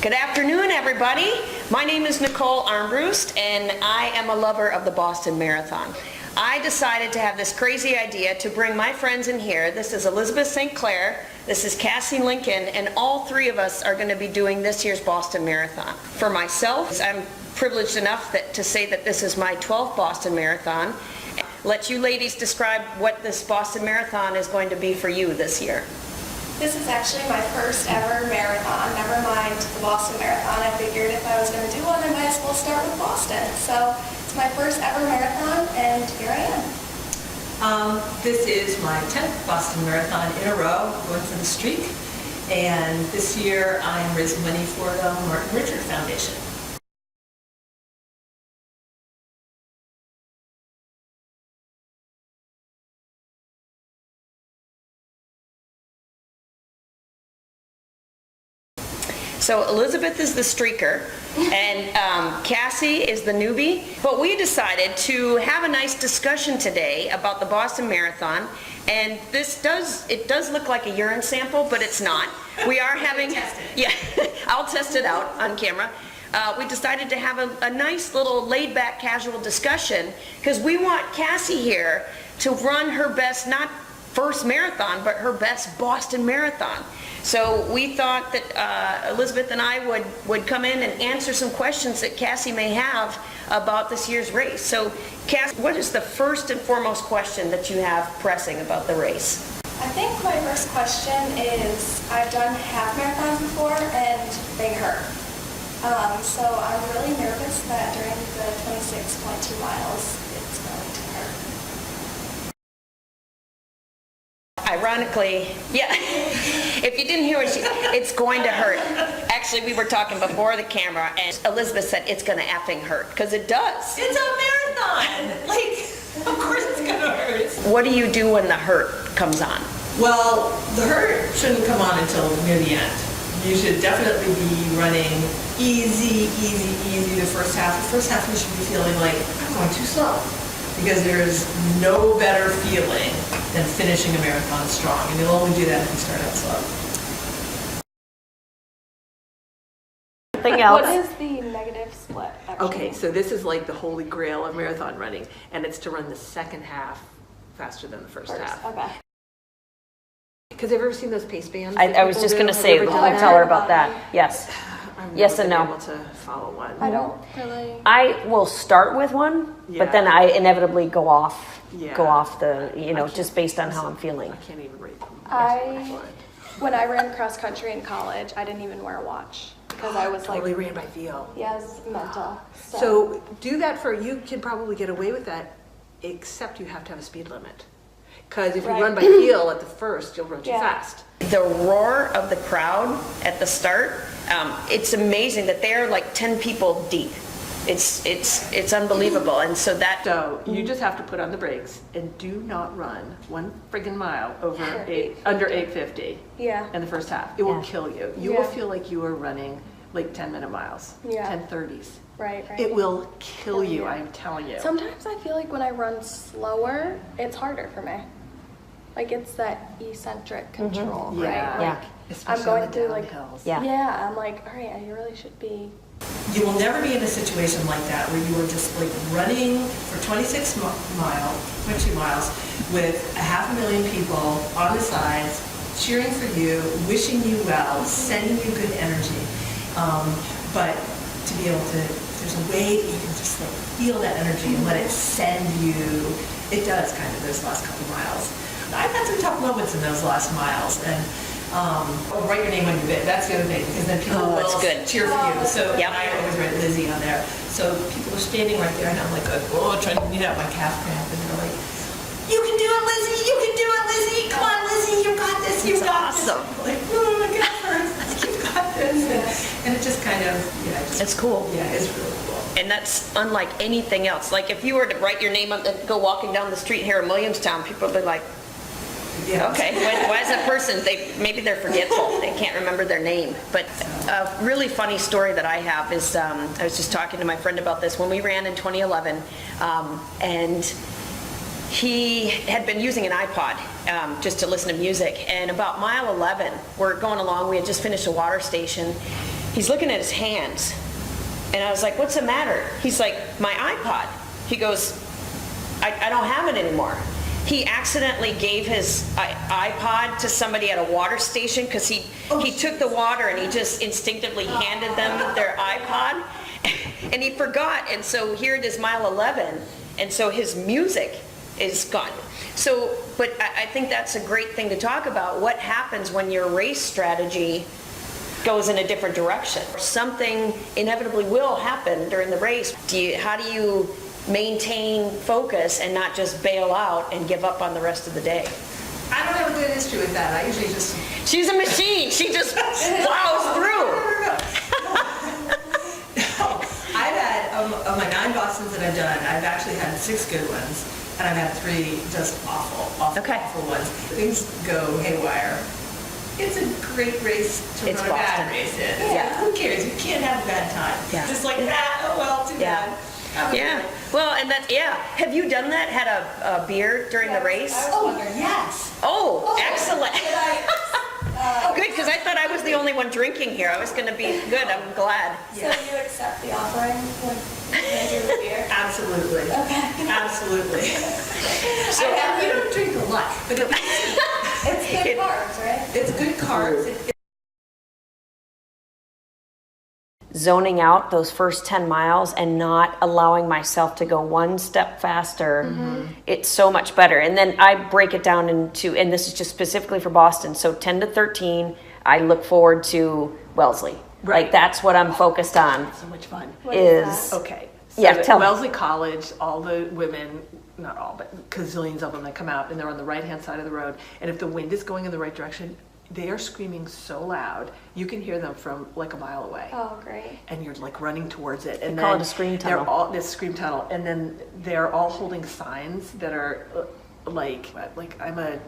Good afternoon, everybody. My name is Nicole Armbruster, and I am a lover of the Boston Marathon. I decided to have this crazy idea to bring my friends in here. This is Elizabeth St. Clair, this is Cassie Lincoln, and all three of us are going to be doing this year's Boston Marathon. For myself, I'm privileged enough to say that this is my 12th Boston Marathon. Let you ladies describe what this Boston Marathon is going to be for you this year. This is actually my first ever marathon, never mind the Boston Marathon. I figured if I was going to do one, I might as well start with Boston. So it's my first ever marathon, and here I am. This is my 10th Boston Marathon in a row, going for the streak. And this year I'm raising money for the Martin Richard Foundation. So Elizabeth is the streaker, and Cassie is the newbie. But we decided to have a nice discussion today about the Boston Marathon. And it does look like a urine sample, but it's not. We are having, yeah, I'll test it out on camera. We decided to have a nice little laid-back, casual discussion because we want Cassie here to run her best, not first marathon, but her best Boston Marathon. So we thought that Elizabeth and I would come in and answer some questions that Cassie may have about this year's race. So Cassie, what is the first and foremost question that you have pressing about the race? I think my first question is, I've done half marathons before and they hurt. So I'm really nervous that during the 26.2 miles, it's going to hurt. Ironically, yeah, if you didn't hear what it's going to hurt. Actually, we were talking before the camera, and Elizabeth said it's going to effing hurt, because it does. It's a marathon! Like, of course it's gonna hurt. What do you do when the hurt comes on? Well, the hurt shouldn't come on until near the end. You should definitely be running easy the first half. The first half you should be feeling like, I'm going too slow. Because there is no better feeling than finishing a marathon strong. And you'll only do that if you start out slow. Anything else? What is the negative split, actually? Okay, so this is like the holy grail of marathon running. And it's to run the second half faster than the first half. Okay. Because have you ever seen those pace bands? I was just going to say, we'll tell her about that. Yes. Yes and no. Able to follow one. I don't really. I will start with one, but then I inevitably go off the, just based on how I'm feeling. I can't even rate them. When I ran cross country in college, I didn't even wear a watch because I was Totally like, ran by feel. yeah, it was mental. So do that you can probably get away with that, except you have to have a speed limit. Because if you run by feel at the first, you'll run too fast. The roar of the crowd at the start, it's amazing that they're like 10 people deep. It's unbelievable, and so that. So you just have to put on the brakes and do not run one friggin' mile under 8:50. Yeah. In the first half. It will kill you. You will feel like you are running like 10-minute miles. Yeah. 10:30s. Right. It will kill you, I'm telling you. Sometimes I feel like when I run slower, it's harder for me. Like it's that eccentric control, right? Like Especially I'm going on the through like, downhills. yeah, I'm like, all right, I really should be. You will never be in a situation like that where you are just like running for 22 miles with 500,000 people on the sides, cheering for you, wishing you well, sending you good energy. But to be able to, there's a way that you can just like feel that energy and let it send you. It does kind of those last couple miles. I've had some tough moments in those last miles, and write your name on your bib. That's the other thing, because then people will cheer for you. So I always write Lizzie on there. So people are standing right there, and I'm like, trying to beat out my calf cramp, and they're like, "You can do it, Lizzie! You can do it, Lizzie! Come on, Lizzie! You got this! You got this!" Like, oh my God, you got this! And it just kind of, it's cool. Yeah, it's really cool. And that's unlike anything else. Like if you were to write your name on and go walking down the street here in Williamstown, people would be like, okay, why is that person? Maybe they're forgetful. They can't remember their name. But a really funny story that I have is I was just talking to my friend about this when we ran in 2011, and he had been using an iPod just to listen to music. And about mile 11, we're going along. We had just finished a water station. he's looking at his hands. And I was like, what's the matter? He's like, my iPod. He goes, I don't have it anymore. He accidentally gave his iPod to somebody at a water station because he took the water and he just instinctively handed them their iPod. And he forgot. And so here it is mile 11. And so his music is gone. So, but I think that's a great thing to talk about. What happens when your race strategy goes in a different direction? Something inevitably will happen during the race. How do you maintain focus and not just bail out and give up on the rest of the day? I don't have a good history with that. I usually just... She's a machine. She just plows through. No. I've had, of my 9 Bostons that I've done, I've actually had 6 good ones, and I've had 3 just awful Okay. ones. Things go haywire. It's a great race to It's run a bad Boston. race in. Yeah. Who cares? You can't have a bad time. Yeah. Just like that, oh well, too Yeah. bad. Have a Yeah. good- Well, and that, yeah. Have you done that? Had a beer during the race? Oh, yes. Oh, excellent. Did Good, because I thought I was the only one drinking here. I was going to be good. I'm glad. So you accept the offering when you do the beer? Absolutely. Okay. Absolutely. You don't drink a lot, but at least It's good carbs, right? it's good carbs. Zoning out those first 10 miles and not allowing myself to go one step faster, it's so much better. And then I break it down into, and this is just specifically for Boston, so 10 to 13, I look forward to Wellesley. Right. Like that's what I'm focused on So much fun. is, Okay. So Yeah, at tell me. Wellesley College, all the women, not all, but gazillions of them that come out and they're on the right-hand side of the road. And if the wind is going in the right direction, they are screaming so loud, you can hear them from like a mile away. Oh, great. And you're like running towards it. And They call then it a scream they're tunnel. all this scream tunnel. And then they're all holding signs that are like I'm a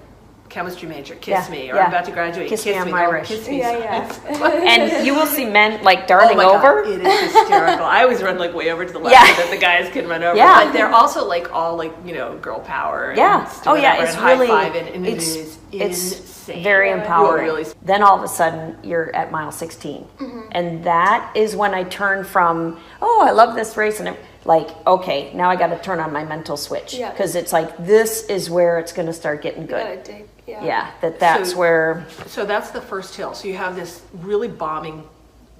chemistry major, kiss Yeah, me, or yeah. I'm about to graduate, Kiss me, I'm They're all Irish. Kiss me Yeah, signs. and you will see men like Oh darting my God, over. it is hysterical. I always run like way over to the left Yeah. so that the guys can run over. Yeah. But they're also like all like, you know, girl power. And Yeah. Oh yeah, whatever, it's and really, high-fiving, and it's it is insane. very Yeah. empowering. Really- Then all of a sudden you're at mile 16, and that is when I turn from, oh, I love this race, and like, okay, now I got to turn on my mental switch Yeah. because it's like this is where it's going to start getting You gotta good. dig, yeah. Yeah, that's So- where. So that's the first hill. So you have this really bombing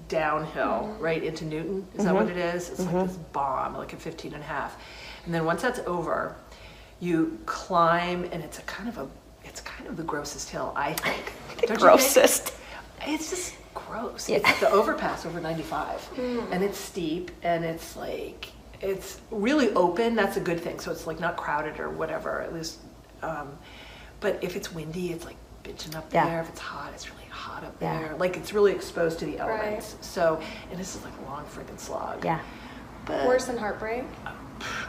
downhill right into Newton. Is that what it is? It's like this bomb, like a 15 and a half. And then once that's over, you climb, and it's kind of the grossest hill, I think. Don't you think? Grossest. It's just gross. Yeah. It's the overpass over 95, and it's steep, and it's like it's really open. That's a good thing. So it's like not crowded or whatever. At least, but if it's windy, it's like bitching up Yeah. there. If it's hot, it's really hot up Yeah. there. Like it's really exposed to the Right. elements. So, and this is like a long freaking slog. Yeah, But Worse than heartbreak?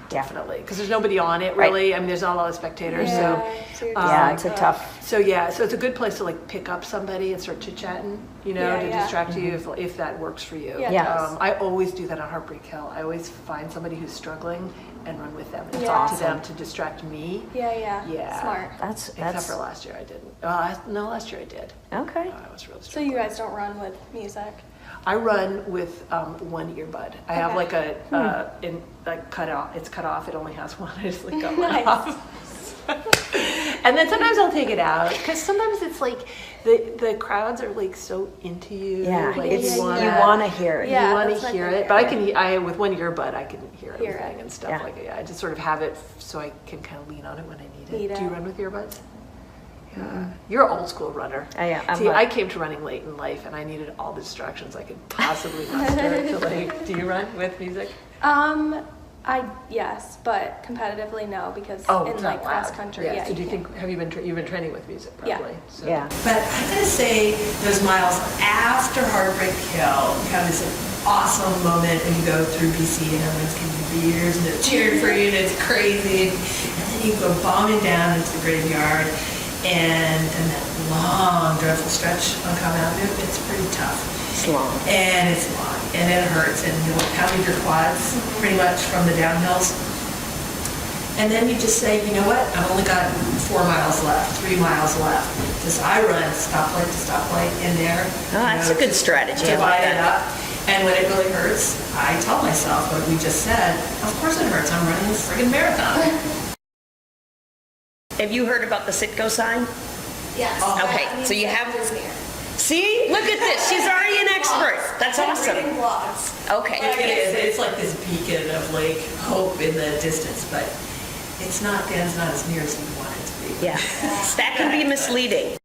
definitely, because there's nobody on it Right. really. I mean, there's not a lot of spectators. So you're just yeah, like, it's a ugh. tough. So yeah, so it's a good place to like pick up somebody and start chit-chatting, you know, Yeah, to yeah. distract you if that works for you. Yeah, it Yeah. does. I always do that on Heartbreak Hill. I always find somebody who's struggling and run with them and Yeah. talk to them to distract me. Yeah. Yeah. Smart. Except for last year I didn't. No, last year I did. Okay. I was really So struggling. you guys don't run with music? I run with one earbud. I have Okay. like a cut off. It's cut off. It only has one. I just like got one Nice. off. And then sometimes I'll take it out because sometimes it's like the crowds are like so into you. Yeah, like it's you wanna, you want to hear it. Yeah. you want that's to my hear favorite. it. But I with one earbud I can hear Hear everything it. and stuff Yeah. like that. I just sort of have it so I can kind of lean on it when I need Need it. Do you it. run with earbuds? Yeah. You're an old school runner. I'm See, a- I came to running late in life, and I needed all the distractions I could possibly muster. To like, do you run with music? Yes, but competitively no, because Oh, in it's like not cross loud. country, Yeah. yeah. So do you can't. think have you been you've been training with music Yeah. probably? So. Yeah. But I'm going to say those miles after Heartbreak Hill, you have this awesome moment when you go through BC and everyone's giving you beers and they're cheering for you and it's crazy. And then you go bombing down into the graveyard and then that long, dreadful stretch on Common Avenue, it's pretty tough. It's long. And it's long and it hurts and you're pounding your quads pretty much from the downhills. And then you just say, you know what, I've only got 4 miles left, 3 miles left. Just I run stoplight to stoplight in there. Oh, that's a good just strategy. I like Divide it that. up. And when it really hurts, I tell myself what we just said, of course it hurts, I'm running this friggin' marathon. Have you heard about the Citgo sign? Yes. Okay, I mean, so you have- it's near. See, look at this, she's already an expert. That's I'm awesome. reading blogs. Okay. It is, it's like this beacon of like hope in the distance, but it's not, Dan's not as near as we want it to be. Yeah, that can be misleading.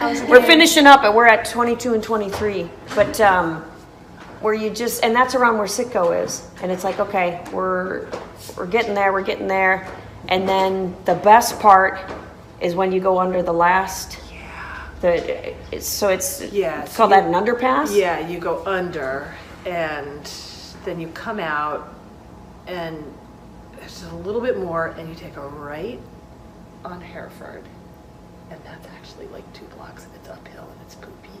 We're finishing up, and we're at 22 and 23, but where you just, and that's around where Sitco is, and it's like, okay, we're getting there, and then the best part is when you go under the last, so it's Yeah, so called that an underpass? Yeah, you go under and then you come out and it's a little bit more and you take a right on Hereford. And that's actually like 2 blocks and it's uphill and it's poopy.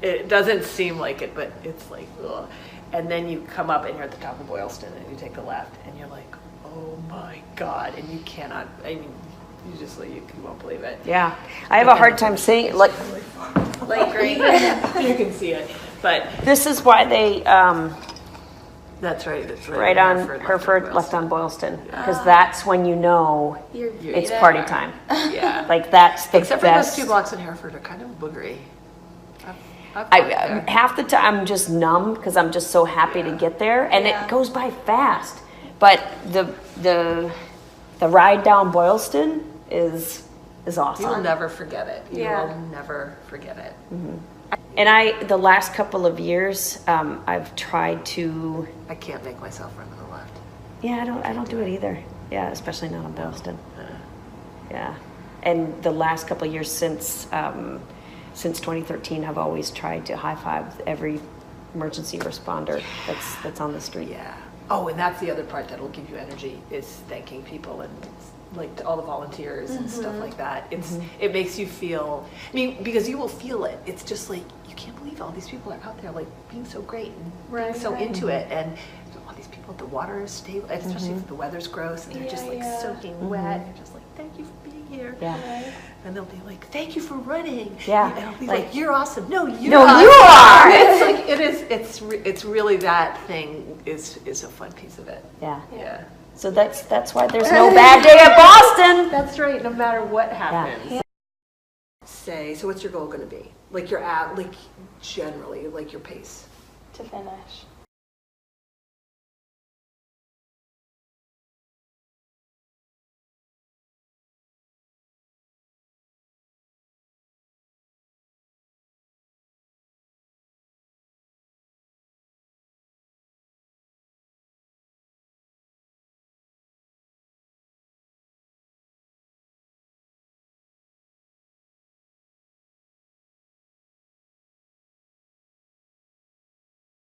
It doesn't seem like it, but it's like, ugh. And then you come up and you're at the top of Boylston and you take a left and you're like, oh my God. And you cannot, I mean, you just like, you won't believe it. Yeah, I have a hard time saying, like You can see it, but this is why they, that's right. It's right on Hereford, left on Boylston, because that's when you know it's party time. Yeah. Like, that's the Except for those best. 2 blocks in Hereford are kind of boogery. I've I, walked there. half the time I'm just numb because I'm just so happy to get there, and Yeah. it goes by fast. But the ride down Boylston is awesome. You will never forget it. You Yeah. will never forget it. And the last couple of years, I've tried to. I can't make myself run to the left. Yeah, I don't do it either. Yeah, especially not in Boylston. Yeah, and the last couple of years since 2013, I've always tried to high five every emergency responder that's on the street. Yeah. Oh, and that's the other part that'll give you energy is thanking people and like to all the volunteers and stuff like that. It makes you feel, I mean, because you will feel it. It's just like, you can't believe all these people are out there like being so great and being so into it. And all these people, the water is stable, especially if the weather's gross and they're just like soaking wet. You're just like, thank you for being here. Yeah. And they'll be like, thank you for running. Yeah, And I'll be like- like, you're awesome. No, you're No, awesome. you are. It's like, it is, it's really that thing is a fun piece of it. Yeah. Yeah. So that's why there's no bad day at Boston. That's right, no matter what happens. Say, so what's your goal gonna be? Like your like generally, like your pace? To finish.